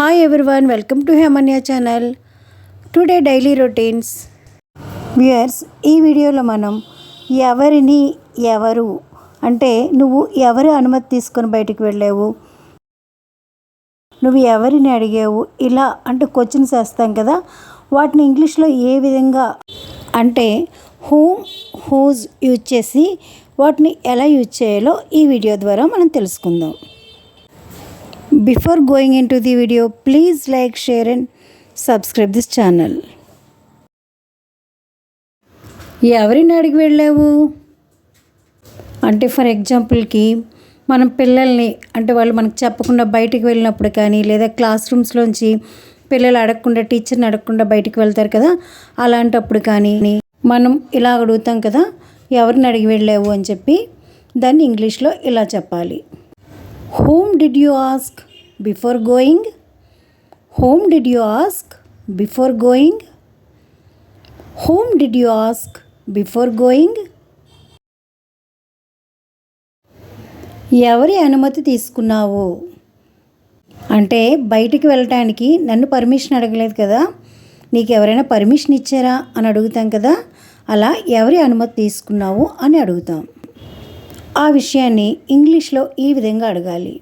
Hi everyone, welcome to Hemanya channel. Today daily routines. Viewers, ఈ వీడియోలో మనం ఎవరిని ఎవరు అంటే నువ్వు ఎవరి అనుమతి తీసుకొని బయటికి వెళ్ళావు, నువ్వు ఎవరిని అడిగావు, ఇలా అంటే క్వశ్చన్స్ వేస్తాం కదా, వాటిని ఇంగ్లీష్లో ఏ విధంగా అంటే హూమ్ హూజ్ యూజ్ చేసి వాటిని ఎలా యూజ్ చేయాలో ఈ వీడియో ద్వారా మనం తెలుసుకుందాం. Before going into the video, please like, share and subscribe this channel. ఎవరిని అడిగి వెళ్ళావు అంటే ఫర్ ఎగ్జాంపుల్కి మనం పిల్లల్ని అంటే వాళ్ళు మనకు చెప్పకుండా బయటికి వెళ్ళినప్పుడు కానీ లేదా క్లాస్ రూమ్స్లోంచి పిల్లలు అడగకుండా టీచర్ని అడగకుండా బయటికి వెళ్తారు కదా, అలాంటప్పుడు కానీ మనం ఇలా అడుగుతాం కదా, ఎవరిని అడిగి వెళ్ళావు అని చెప్పి దాన్ని ఇంగ్లీష్లో ఇలా చెప్పాలి. Whom did you ask before going? Whom did you ask before going? Whom did you ask before going? ఎవరి అనుమతి తీసుకున్నావు అంటే బయటికి వెళ్ళటానికి నన్ను పర్మిషన్ అడగలేదు కదా, నీకు ఎవరైనా పర్మిషన్ ఇచ్చారా అని అడుగుతాం కదా, అలా ఎవరి అనుమతి తీసుకున్నావు అని అడుగుతాం. ఆ విషయాన్ని ఇంగ్లీష్లో ఈ విధంగా అడగాలి.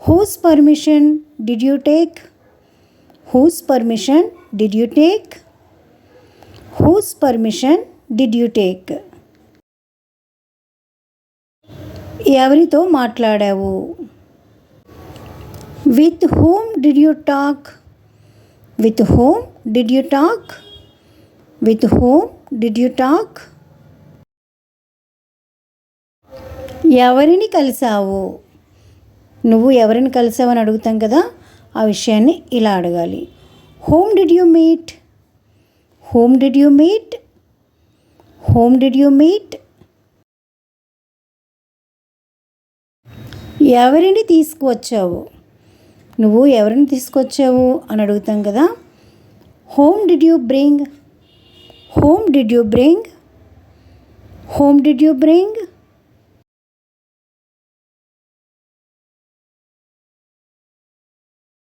Who's permission did you take? Who's permission did you take? Who's permission did you take? ఎవరితో మాట్లాడావు? With whom did you talk? With whom did you talk? With whom did you talk? ఎవరిని కలిసావు? నువ్వు ఎవరిని కలిసావని అడుగుతాం కదా, ఆ విషయాన్ని ఇలా అడగాలి. Whom did you meet? Whom did you meet? Whom did you meet? ఎవరిని తీసుకువచ్చావు? నువ్వు ఎవరిని తీసుకొచ్చావు అని అడుగుతాం కదా, whom did you bring? Whom did you bring? Whom did you bring?